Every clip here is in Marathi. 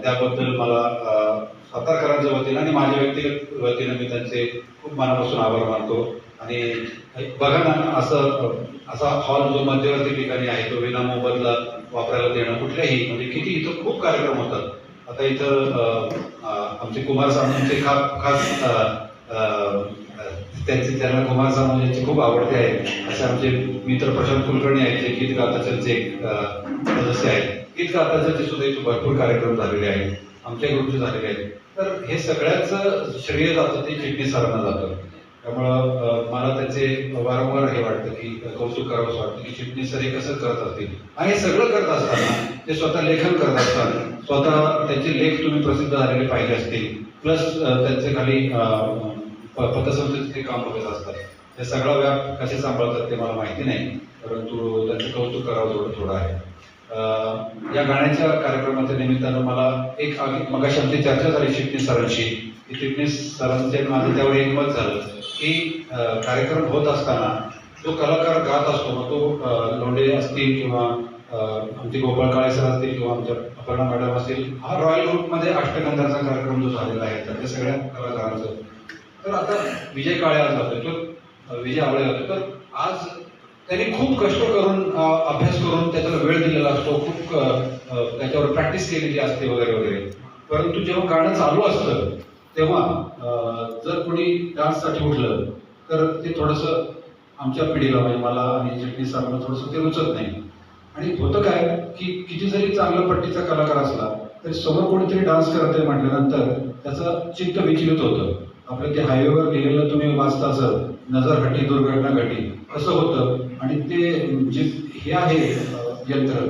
त्याबद्दल मला सातारकरांच्या वतीनं आणि माझ्या व्यक्तिगत वतीनं मी त्यांचे खूप मनापासून आभार मानतो. आणि बघा ना, असा हॉल जो मध्यवर्ती ठिकाणी आहे तो विना मोबदला वापरायला देणं कुठल्याही, म्हणजे किती इथं खूप कार्यक्रम होतात. आता इथं आमचे कुमार सानूंचे खास त्यांना कुमार सानू यांची खूप आवडते आहे असे आमचे मित्र प्रशांत कुलकर्णी आहेत, जे गीत गाथाचे एक सदस्य आहेत. गीत गाथाचे सुद्धा इथे भरपूर कार्यक्रम झालेले आहेत, आमच्या ग्रुपचे झालेले आहेत. तर हे सगळ्याच श्रेय जातं ते चिटणीस सरांना जातं. त्यामुळं मला त्याचे वारंवार हे वाटतं की कौतुक करावंसं वाटतं की चिटणीस सर हे कसं करत असतील. आणि हे सगळं करत असताना ते स्वतः लेखन करत असतात, स्वतः त्यांचे लेख तुम्ही प्रसिद्ध झालेले पाहिले असतील, प्लस त्यांचे खाली पतसंस्थेचे काम बघत असतात. हे सगळा व्याप कसे सांभाळतात ते मला माहिती नाही, परंतु त्यांचं कौतुक करावं थोडं आहे. या गाण्याच्या कार्यक्रमाच्या निमित्तानं मला एक मगाशी आमची चर्चा झाली चिटणीस सरांशी, की चिटणीस सरांचे माझं त्यावर एक मत झालं की कार्यक्रम होत असताना जो कलाकार गात असतो, मग तो लोंढे असतील किंवा आमचे गोपाळ काळे सर असतील किंवा आमच्या अपर्णा मॅडम असतील, हा रॉयल ग्रुपमध्ये अष्टगंधाचा कार्यक्रम जो झालेला आहे त्या सगळ्या कलाकारांचं. तर आता विजय काळे आज जातोय, तो विजय आवळे जातो, तर आज त्यांनी खूप कष्ट करून अभ्यास करून त्याच्याला वेळ दिलेला असतो, खूप त्याच्यावर प्रॅक्टिस केलेली असते वगैरे वगैरे. परंतु जेव्हा गाणं चालू असतं तेव्हा जर कोणी डान्ससाठी उठलं तर ते थोडंसं आमच्या पिढीला, म्हणजे मला आणि चिटणीस सरांना थोडंसं ते रुचत नाही. आणि होतं काय की किती जरी चांगला पट्टीचा कलाकार असला तरी समोर कोणीतरी डान्स करत आहे म्हटल्यानंतर त्याचं चित्त विचलित होतं. आपलं ते हायवेवर लिहिलेलं तुम्ही वाचता असं, नजर हटी दुर्घटना घटी, असं होतं. आणि ते जे हे आहे यंत्र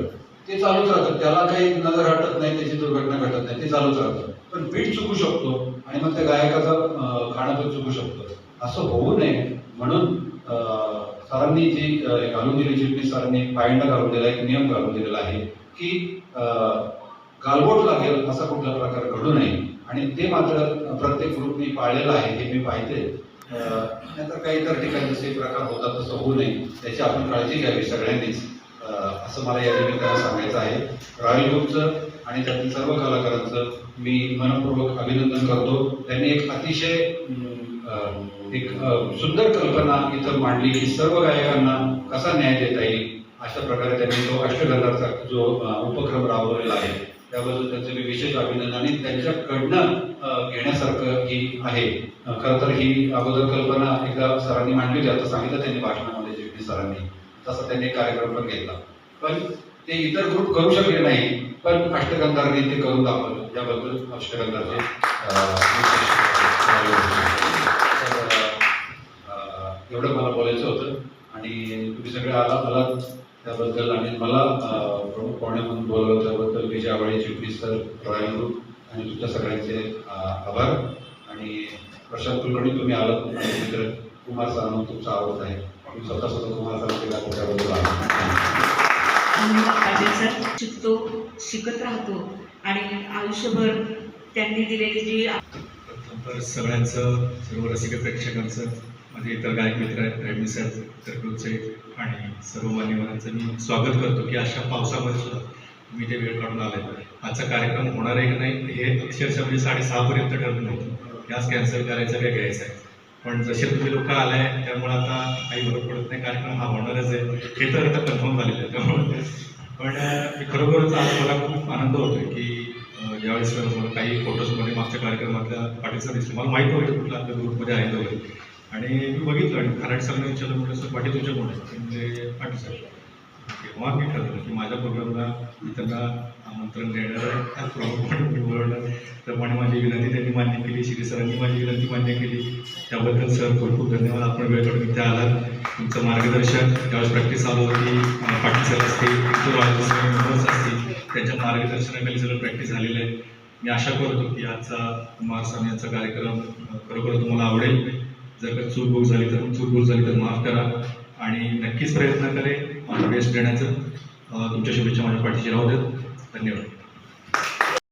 ते चालूच राहतं, त्याला काही नजर हटत नाही, त्याची दुर्घटना घटत नाही, ते चालूच राहतं. पण बीट चुकू शकतो आणि मग त्या गायकाचं गाणं पण चुकू शकतं. असं होऊ नये म्हणून सरांनी जी घालून दिली, चिटणीस सरांनी पायंडा घालून दिला, एक नियम घालून दिलेला आहे की गालबोट लागेल असा कुठला प्रकार घडू नये. आणि ते मात्र प्रत्येक ग्रुपनी पाळलेलं आहे, हे मी पाहिजे. नाहीतर काही इतर ठिकाणी जसे प्रकार होतात तसं होऊ नये, त्याची आपण काळजी घ्यावी सगळ्यांनीच, असं मला या निमित्तानं सांगायचं आहे. रॉयल ग्रुपचं आणि त्यातील सर्व कलाकारांचं मी मनपूर्वक अभिनंदन करतो. त्यांनी एक अतिशय एक सुंदर कल्पना इथं मांडली की सर्व गायकांना कसा न्याय देता येईल, अशा प्रकारे त्यांनी तो अष्टगंधाचा जो उपक्रम राबवलेला आहे त्याबद्दल त्यांचं मी विशेष अभिनंदन. आणि त्यांच्याकडनं घेण्यासारखं ही आहे. खरं तर ही अगोदर कल्पना एकदा सरांनी मांडली होती, आता सांगितलं त्यांनी भाषणामध्ये चिटणीस सरांनी, तसा त्यांनी कार्यक्रम पण घेतला. पण ते इतर ग्रुप करू शकले नाही, पण अष्टगंधांनी ते करून दाखवलं. याबद्दल अष्टगंधाचे एवढं मला बोलायचं होतं. आणि तुम्ही सगळे आलात त्याबद्दल आणि मला प्रमुख पाहुणे म्हणून बोलवलं त्याबद्दल विजय आवळे, चिटणीस सर, रॉयल ग्रुप आणि तुमच्या सगळ्यांचे आभार. आणि प्रशांत कुलकर्णी तुम्ही आलात, मित्र कुमार सानू तुमचा आवडत आहे, मी स्वतः कुमार सानू केला त्याबद्दल सर शिकतो, शिकत राहतो आणि आयुष्यभर त्यांनी दिलेली जी सगळ्यांचं, सर्व रसिक प्रेक्षकांचं, माझे इतर गायक मित्र आहेत रेडमी सर, इतर ग्रुपचे आणि सर्व मान्यवरांचं मी स्वागत करतो की अशा पावसामध्ये सुद्धा मी ते वेळ काढून आले. आजचा कार्यक्रम होणार आहे की नाही हे अक्षरशः म्हणजे 6:30पर्यंत ठरलं नव्हतं, गॅस कॅन्सल करायचं काय घ्यायचं आहे. पण जसे तुम्ही लोक आले त्यामुळे आता काही फरक पडत नाही, कार्यक्रम हा होणारच आहे हे तर आता कन्फर्म झालेलं आहे. त्यामुळे पण खरोखरच आज मला खूप आनंद होतो की ज्यावेळेस मला काही फोटोजमध्ये मागच्या कार्यक्रमातल्या पाटीलचा दिसलं, मला माहीत नव्हतं कुठला आपल्या ग्रुपमध्ये आहे वगैरे. आणि मी बघितलं आणि खराट सरांनी विचारलं, म्हटलं सर पाटील तुमच्या कोण आहे, म्हणजे पाटील सर. तेव्हा मी ठरवलं की माझ्या प्रोग्रामला मी त्यांना आमंत्रण देणार आहे, त्या प्रमुख बोलवलं. त्याप्रमाणे माझी विनंती त्यांनी मान्य केली, श्री सरांनी माझी विनंती मान्य केली, त्याबद्दल सर खूप खूप धन्यवाद. आपण वेळ काढून इथे आलात, तुमचं मार्गदर्शन त्यावेळेस प्रॅक्टिस आलं होती, पाटील सर असतील, मेंबर्स असतील, त्यांच्या मार्गदर्शनाखाली सगळं प्रॅक्टिस झालेलं आहे. मी आशा करतो की आजचा कुमार सानू यांचा कार्यक्रम खरोखर तुम्हाला आवडेल. जर का चूक झाली तर माफ करा आणि नक्कीच प्रयत्न करेन माझा बेस्ट देण्याचं. तुमच्या शुभेच्छा माझ्या पाठीशी राहू देत. धन्यवाद.